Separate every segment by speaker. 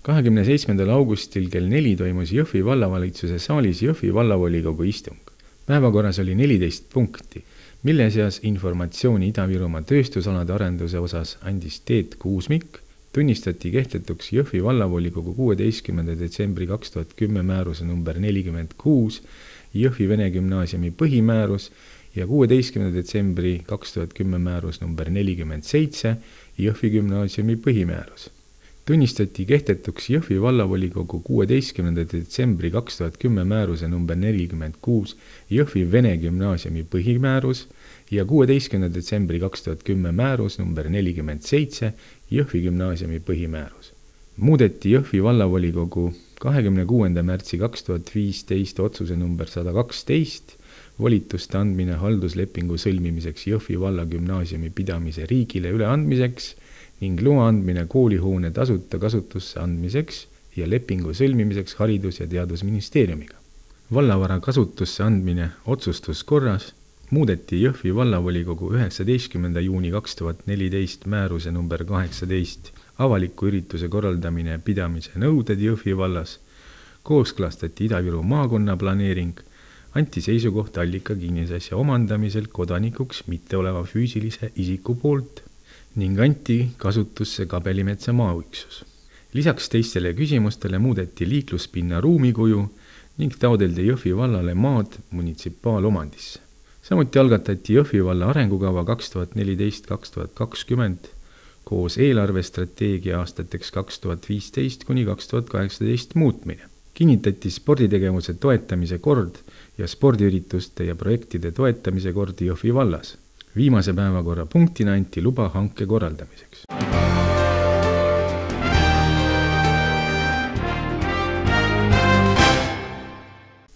Speaker 1: 27. augustil kell 4 toimus Jõhvi vallavalitsuse saalis Jõhvi vallavolikogu istung. Päevakorras oli 14 punkti, mille seas informatsiooni Ida-Virumaa tööstusalade arenduse osas andis Teet Kuusmik, tunnistati kehtetuks Jõhvi vallavolikogu 16. detsembri 2010 määruse number 46, Jõhvi Vene Gümnaasiumi põhimäärus ja 16. detsembri 2010 määrus number 47, Jõhvi Gümnaasiumi põhimäärus. Tunnistati kehtetuks Jõhvi vallavolikogu 16. detsembri 2010 määruse number 46, Jõhvi Vene Gümnaasiumi põhimäärus ja 16. detsembri 2010 määrus number 47, Jõhvi Gümnaasiumi põhimäärus. Muudeti Jõhvi vallavolikogu 26. märtsi 2015 otsuse number 112, volituste andmine halduslepingu sõlmimiseks Jõhvi valla gümnaasiumi pidamise riigile üleandmiseks ning loa andmine koolihoone tasuta kasutusse andmiseks ja lepingu sõlmimiseks Haridus- ja Teadusministeeriumiga. Vallavara kasutusse andmine otsustuskorras muudeti Jõhvi vallavolikogu 19. juuni 2014 määruse number 18 avaliku ürituse korraldamine pidamise nõuded Jõhvi vallas, kooskõlastati Ida-Viru maakonna planeering, anti seisukoht allika kinnisasja omandamisel kodanikuks mitteoleva füüsilise isiku poolt ning anti kasutusse Kabelimetsa maaüksus. Lisaks teistele küsimustele muudeti liikluspinna ruumikuju ning taodeldi Jõhvi vallale maad munitsipaalomandisse. Samuti algatati Jõhvi valla arengukava 2014-2020 koos eelarvestrateegia aastateks 2015 kuni 2018 muutmine. Kinnitati sporditegevuse toetamise kord ja spordiürituste ja projektide toetamise kord Jõhvi vallas. Viimase päevakorra punktina anti luba hanke korraldamiseks.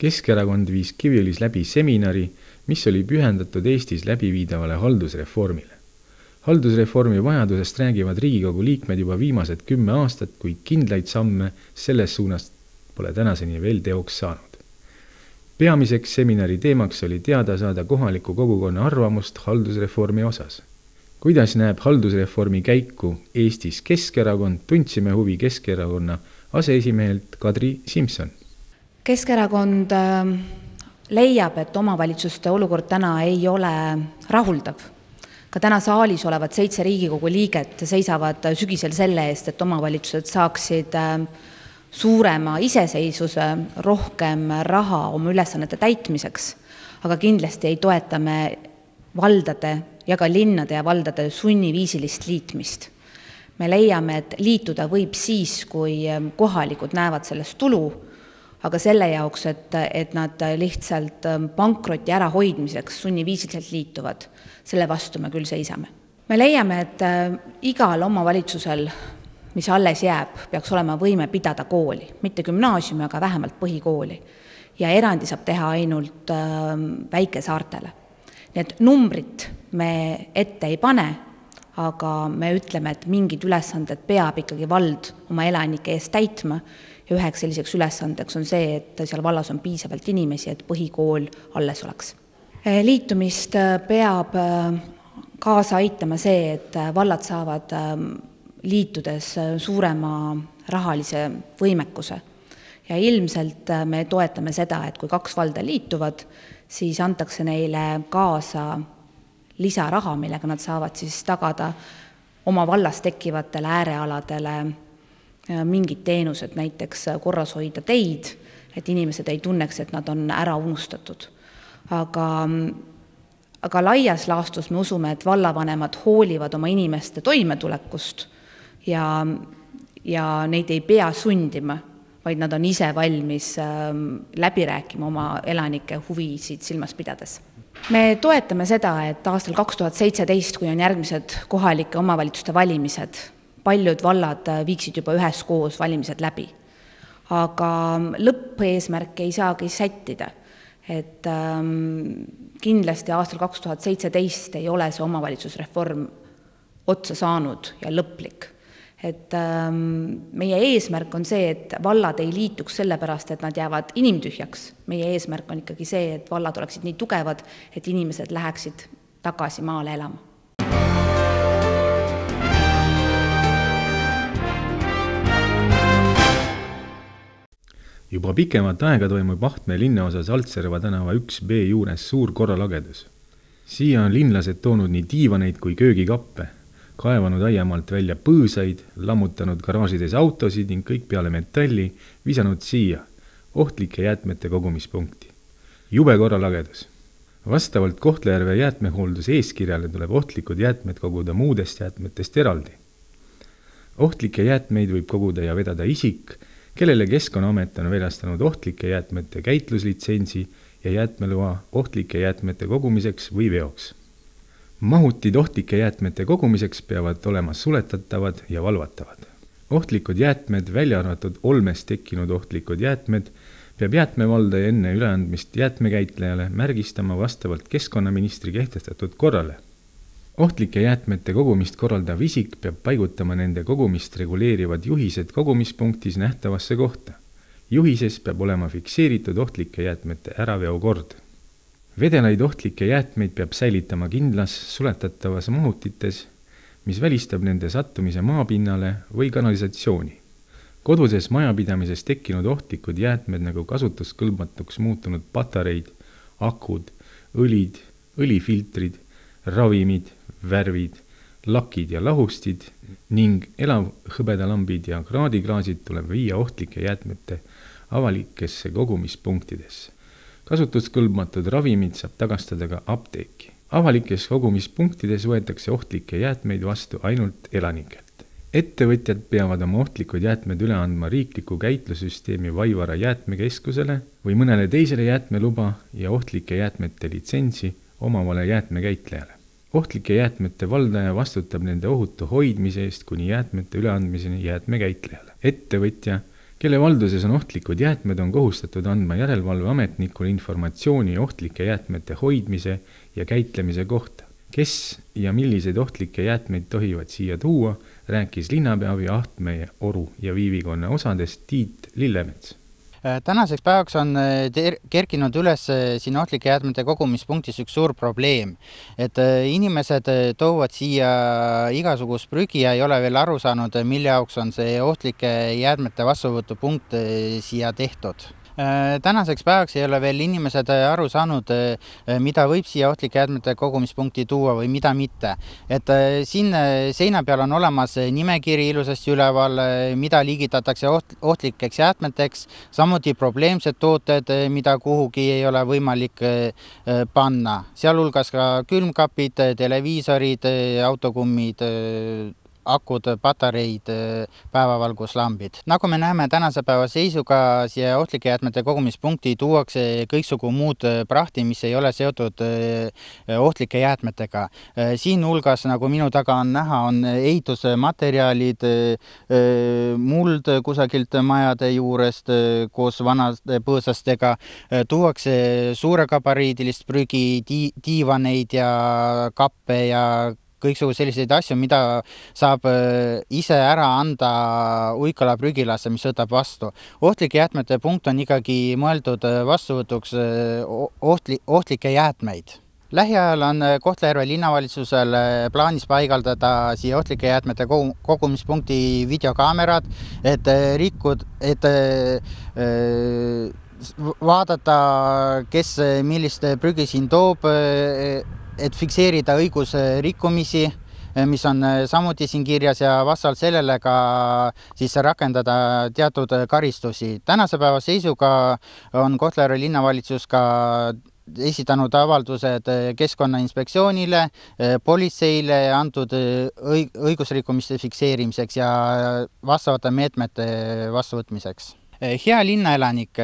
Speaker 1: Keskerakond viis Kiviõlis läbi seminari, mis oli pühendatud Eestis läbiviidavale haldusreformile. Haldusreformi vajadusest räägivad Riigikogu liikmed juba viimased 10 aastat, kuid kindlaid samme selles suunast pole tänaseni veel teoks saanud. Peamiseks seminari teemaks oli teada saada kohaliku kogukonna arvamust haldusreformi osas. Kuidas näeb haldusreformi käiku Eestis Keskerakond, tundsime huvi Keskerakonna aseesimehelt Kadri Simson.
Speaker 2: Keskerakond leiab, et omavalitsuste olukord täna ei ole rahuldav. Ka täna saalis olevad 7 Riigikogu liiget seisavad sügisel selle eest, et omavalitsused saaksid suurema iseseisvuse, rohkem raha oma ülesannete täitmiseks, aga kindlasti ei toeta me valdade ja ka linnade ja valdade sunniviisilist liitmist. Me leiame, et liituda võib siis, kui kohalikud näevad sellest tulu, aga selle jaoks, et nad lihtsalt pankroti ära hoidmiseks sunniviisiliselt liituvad, selle vastu me küll seisame. Me leiame, et igal omavalitsusel, mis alles jääb, peaks olema võime pidada kooli, mitte gümnaasiumi, aga vähemalt põhikooli. Ja erandi saab teha ainult väikesaartele. Nii et numbrit me ette ei pane, aga me ütleme, et mingid ülesanded peab ikkagi vald oma elanike eest täitma ja üheks selliseks ülesandeks on see, et seal vallas on piisavalt inimesi, et põhikool alles oleks. Liitumist peab kaasa aitama see, et vallad saavad liitudes suurema rahalise võimekuse. Ja ilmselt me toetame seda, et kui 2 valda liituvad, siis antakse neile kaasa lisaraha, millega nad saavad siis tagada oma vallas tekkivatele äärealadele mingid teenused, näiteks korras hoida teid, et inimesed ei tunneks, et nad on ära unustatud. Aga laias laastus me usume, et vallavanemad hoolivad oma inimeste toimetulekust ja neid ei pea sundima, vaid nad on ise valmis läbi rääkima oma elanike huvisid silmas pidades. Me toetame seda, et aastal 2017, kui on järgmised kohalike omavalitsuste valimised, paljud vallad viiksid juba üheskoos valimised läbi. Aga lõppeesmärk ei saagi sättida. Et kindlasti aastal 2017 ei ole see omavalitsusreform otsa saanud ja lõplik. Et meie eesmärk on see, et vallad ei liituks sellepärast, et nad jäävad inimtühjaks. Meie eesmärk on ikkagi see, et vallad oleksid nii tugevad, et inimesed läheksid tagasi maale elama.
Speaker 1: Juba pikemat aega toimub Ahtme linnaosas Altserva tänava 1B juures suur korralagedus. Siia on linlased toonud nii diivaneid kui köögikappe, kaevanud aiamaalt välja põõsaid, lammutanud garaažides autosid ning kõik peale metalli visanud siia ohtlike jäätmete kogumispunkti. Jube korralagedus. Vastavalt Kohtla-Järve jäätmehoolduse eeskirjale tuleb ohtlikud jäätmed koguda muudest jäätmetest eraldi. Ohtlikke jäätmeid võib koguda ja vedada isik, kellele Keskkonnaamet on väljastanud ohtlike jäätmete käitluslitsentsi ja jäätmeloa ohtlike jäätmete kogumiseks või veoks. Mahutid ohtlike jäätmete kogumiseks peavad olema suletatavad ja valvatavad. Ohtlikud jäätmed, välja arvatud olmest tekkinud ohtlikud jäätmed, peab jäätmevaldaja enne üleandmist jäätmekäitlejale märgistama vastavalt keskkonnaministri kehtestatud korrale. Ohtlike jäätmete kogumist korraldav isik peab paigutama nende kogumist reguleerivad juhised kogumispunktis nähtavasse kohta. Juhises peab olema fikseeritud ohtlike jäätmete äraveokord. Vedelaid ohtlikke jäätmeid peab säilitama kindlas suletatavas mahutites, mis välistab nende sattumise maapinnale või kanalisatsiooni. Koduses majapidamises tekkinud ohtlikud jäätmed nagu kasutuskõlbmatuks muutunud patareid, akud, õlid, õlifiltrid, ravimid, värvid, lakid ja lahustid ning elavhõbedalambid ja kraadiklaasid tuleb viia ohtlike jäätmete avalikesse kogumispunktidesse. Kasutuskõlbmatud ravimid saab tagastada ka apteeki. Avalikes kogumispunktides võetakse ohtlikke jäätmeid vastu ainult elanikelt. Ettevõtjad peavad oma ohtlikud jäätmed üle andma riikliku käitlussüsteemi Vaivara jäätmekeskusele või mõnele teisele jäätmeluba ja ohtlike jäätmete litsentsi omavale jäätmekäitlejale. Ohtlike jäätmete valdaja vastutab nende ohutu hoidmise eest kuni jäätmete üleandmiseni jäätmekäitlejale. Ettevõtja, kelle valduses on ohtlikud jäätmed, on kohustatud andma järelevalveametnikule informatsiooni ohtlike jäätmete hoidmise ja käitlemise kohta. Kes ja milliseid ohtlikke jäätmeid tohivad siia tuua, rääkis linnapea Ahtme, Oru ja Viivikonna osadest Tiit Lillemets.
Speaker 3: Tänaseks päevaks on kerkinud üles siin ohtlike jäätmete kogumispunktis üks suur probleem, et inimesed toovad siia igasugust prügi ja ei ole veel aru saanud, mille jaoks on see ohtlike jäätmete vastuvõtupunkt siia tehtud. Tänaseks päevaks ei ole veel inimesed aru saanud, mida võib siia ohtlike jäätmete kogumispunkti tuua või mida mitte. Et siin seina peal on olemas nimekiri ilusasti üleval, mida liigitatakse ohtlikeks jäätmeteks, samuti probleemsed tooted, mida kuhugi ei ole võimalik panna. Sealhulgas ka külmkapid, televiisorid, autokummid, akud, patareid, päevavalguslambid. Nagu me näeme tänase päeva seisuga, siia ohtlike jäätmete kogumispunkti tuuakse kõiksugu muud prahti, mis ei ole seotud ohtlike jäätmetega. Siin hulgas, nagu minu taga on näha, on ehitusmaterjalid, muld kusagilt majade juurest koos vanade põõsastega, tuuakse suuregabariidilist prügi, diivaneid ja kappe ja kõiksugu selliseid asju, mida saab ise ära anda Uikala prügilasse, mis võtab vastu. Ohtlike jäätmete punkt on ikkagi mõeldud vastuvõtuks ohtlikke jäätmeid. Lähiajal on Kohtla-Järve linnavalitsusel plaanis paigaldada siia ohtlike jäätmete kogumispunkti videokaamerad, et vaadata, kes millist prügi siin toob, et fikseerida õigusrikkumisi, mis on samuti siin kirjas ja vastavalt sellele ka siis rakendada teatud karistusi. Tänase päeva seisuga on Kohtla-Järve linnavalitsus ka esitanud avaldused Keskkonnainspektsioonile, politseile antud õigusrikkumiste fikseerimiseks ja vastavate meetmete vastuvõtmiseks. Hea linnaelanik,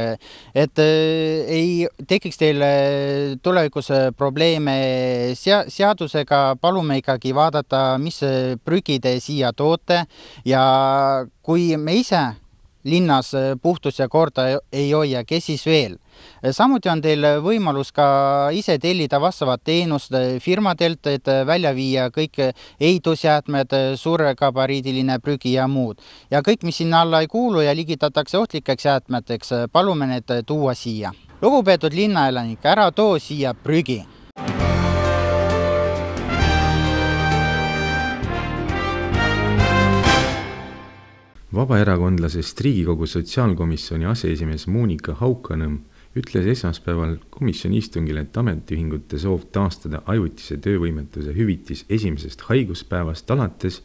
Speaker 3: et ei tekiks teil tulevikus probleeme seadusega, palume ikkagi vaadata, mis prügi te siia toote ja kui me ise linnas puhtus ja korda ei hoia, kes siis veel? Samuti on teil võimalus ka ise tellida vastavat teenust firmadelt, et välja viia kõik ehitusjäätmed, suuregabariidiline prügi ja muud. Ja kõik, mis sinna alla ei kuulu ja ligitatakse ohtlikeks jäätmeteks, palume need tuua siia. Lugupeetud linnaelanik, ära too siia prügi.
Speaker 1: Vabaerakondlasest Riigikogu sotsiaalkomisjoni aseesimees Monika Haukanõmm ütles esmaspäeval komisjoni istungil, et ametiühingute soov taastada ajutise töövõimetuse hüvitis esimesest haiguspäevast alates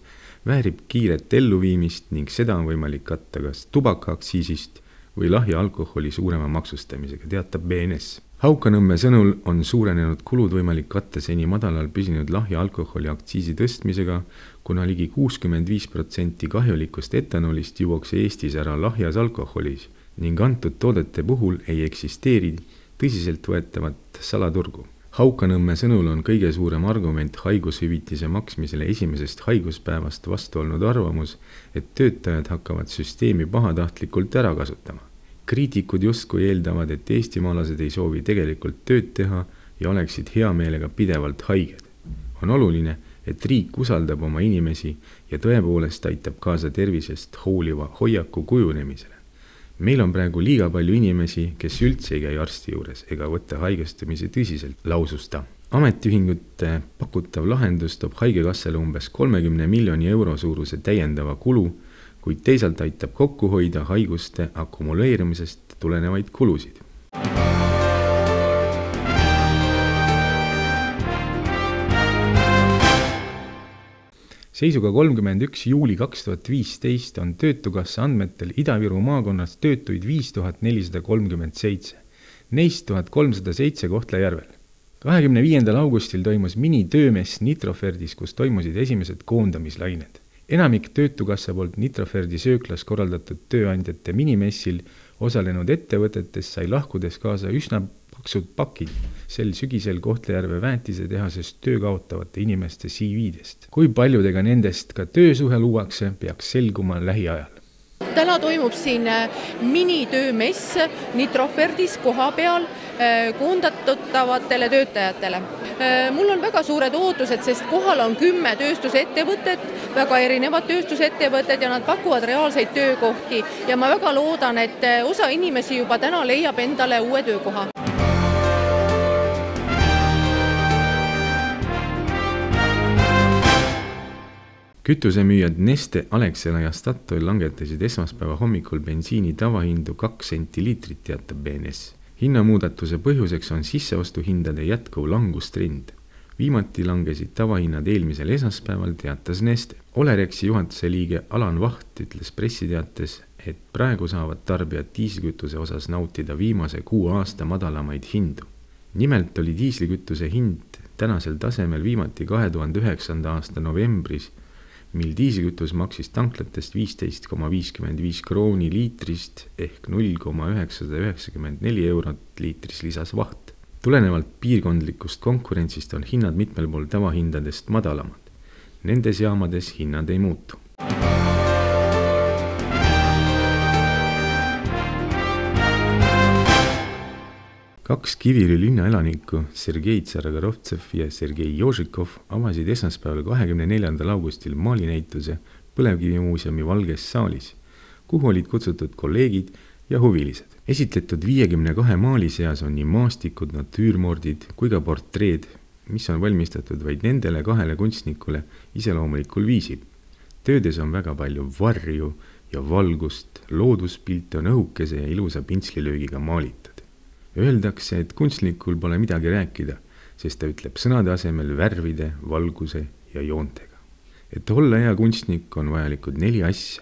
Speaker 1: väärib kiiret elluviimist ning seda on võimalik katta kas tubakaaktsiisist või lahja alkoholi suurema maksustamisega, teatab BNS. Haukanõmme sõnul on suurenenud kulud võimalik katta seni madalal püsinud lahja alkoholi aktsiisi tõstmisega, kuna ligi 65% kahjulikust etanolist juuakse Eestis ära lahjas alkoholis ning antud toodete puhul ei eksisteeri tõsiselt võetavat salaturgu. Haukanõmme sõnul on kõige suurem argument haigushüvitise maksmisele esimesest haiguspäevast vastu olnud arvamus, et töötajad hakkavad süsteemi pahatahtlikult ära kasutama. Kriitikud justkui eeldavad, et eestimaalased ei soovi tegelikult tööd teha ja oleksid hea meelega pidevalt haiged. On oluline, et riik usaldab oma inimesi ja tõepoolest aitab kaasa tervisest hooliva hoiaku kujunemisele. Meil on praegu liiga palju inimesi, kes üldse ei käi arsti juures ega võtta haigestumise tõsiselt, lausus ta. Ametiühingute pakutav lahendus toob haigekassale umbes 30 miljoni euro suuruse täiendava kulu, kuid teisalt aitab kokku hoida haiguste akumuleerimisest tulenevaid kulusid. Seisuga 31. juuli 2015 on Töötukassa andmetel Ida-Viru maakonnas töötuid 5437, neist 1307 Kohtla-Järvel. 25. augustil toimus minitöömess Nitroferdis, kus toimusid esimesed koondamislained. Enamik Töötukassa poolt Nitroferdi sööklas korraldatud tööandjate minimessil osalenud ettevõtetes sai lahkudes kaasa üsna paksud pakid sel sügisel Kohtla-Järve väetisetehasest töö kaotavate inimeste CV-dest. Kui paljudega nendest ka töösuhe luuakse, peaks selguma lähiajal.
Speaker 4: Täna toimub siin minitöömess Nitroferdis koha peal koondatavatele töötajatele. Mul on väga suured ootused, sest kohal on 10 tööstusettevõtet, väga erinevad tööstusettevõtted ja nad pakuvad reaalseid töökohti ja ma väga loodan, et osa inimesi juba täna leiab endale uue töökoha.
Speaker 1: Kütusemüüjad Neste, Alexela ja Statoil langetasid esmaspäeva hommikul bensiini tavahindu 2 senti liitrit, teatab BNS. Hinnamuudatuse põhjuseks on sisseostuhindade jätkuv langustrend. Viimati langesid tavahinnad eelmisel esmaspäeval, teatas Neste. Olerexi juhatuse liige Alan Vaht ütles pressiteates, et praegu saavad tarbijad diislkütuse osas nautida viimase 6 aasta madalamaid hindu. Nimelt oli diislkütuse hind tänasel tasemel viimati 2009. aasta novembris, mil diislkütus maksis tanklatest 15,55 krooni liitrist ehk 0,994 eurot liitris, lisas Vaht. Tulenevalt piirkondlikust konkurentsist on hinnad mitmel pool tavahindadest madalamad. Nendes jaamades hinnad ei muutu. Kaks Kiviõli linna elanikku, Sergei Tsaragarovtsev ja Sergei Jožikov avasid esmaspäeval 24. augustil maalinäituse Põlevkivimuuseumi Valges saalis, kuhu olid kutsutud kolleegid ja huvilised. Esitletud 52 maali seas on nii maastikud, natüürmordid kui ka portreed, mis on valmistatud vaid nendele 2 kunstnikule iseloomulikul viisil. Töödes on väga palju varju ja valgust, looduspilte on õhukese ja ilusa pintslilöögiga maalitud. Öeldakse, et kunstnikul pole midagi rääkida, sest ta ütleb sõnade asemel värvide, valguse ja joontega. Et olla hea kunstnik on vajalikud 4 asja: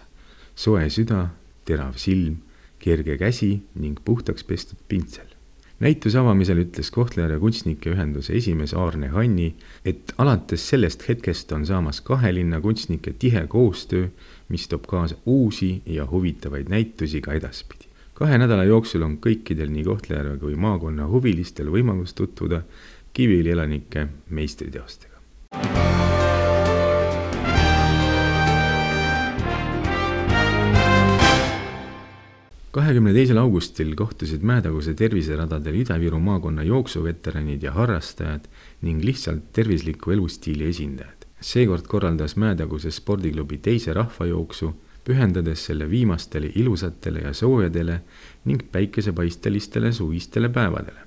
Speaker 1: soe süda, terav silm, kerge käsi ning puhtaks pestud pintsel. Näituse avamisel ütles Kohtla-Järve kunstnike ühenduse esimees Aarne Hanni, et alates sellest hetkest on saamas 2 linna kunstnike tihe koostöö, mis toob kaasa uusi ja huvitavaid näitusi ka edaspidi. 2 nädala jooksul on kõikidel nii Kohtla-Järve kui maakonna huvilistel võimalus tutvuda Kiviõli elanike meistriteostega. 22. augustil kohtusid Mäetaguse terviseradadel Ida-Viru maakonna jooksuveteranid ja harrastajad ning lihtsalt tervisliku elustiili esindajad. Seekord korraldas Mäetaguse spordiklubi teise rahvajooksu, pühendades selle viimastele ilusatele ja soojadele ning päikesepaistelistele suvistele päevadele.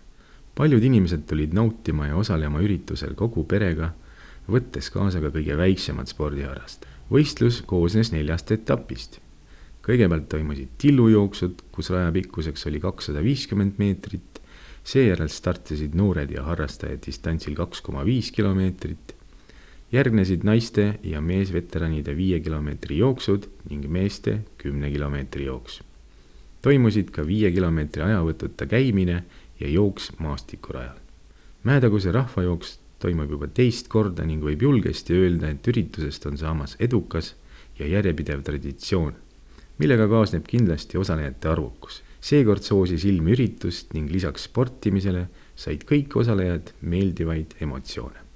Speaker 1: Paljud inimesed tulid nautima ja osalema üritusel kogu perega, võttes kaasa ka kõige väiksemad spordiharrastajad. Võistlus koosnes 4 etapist. kõigepealt toimusid tillujooksud, kus raja pikkuseks oli 250 meetrit, seejärel startisid noored ja harrastajad distantsil 2,5 kilomeetrit, järgnesid naiste ja meesveteranide 5 kilomeetri jooksud ning meeste 10 kilomeetri jooks. Toimusid ka 5 kilomeetri ajavõtuta käimine ja jooks maastikurajal. Mäetaguse rahvajooks toimub juba teist korda ning võib julgesti öelda, et üritusest on saamas edukas ja järjepidev traditsioon, millega kaasneb kindlasti osalejate arvukus. Seekord soosis ilm üritust ning lisaks sportimisele said kõik osalejad meeldivaid emotsioone.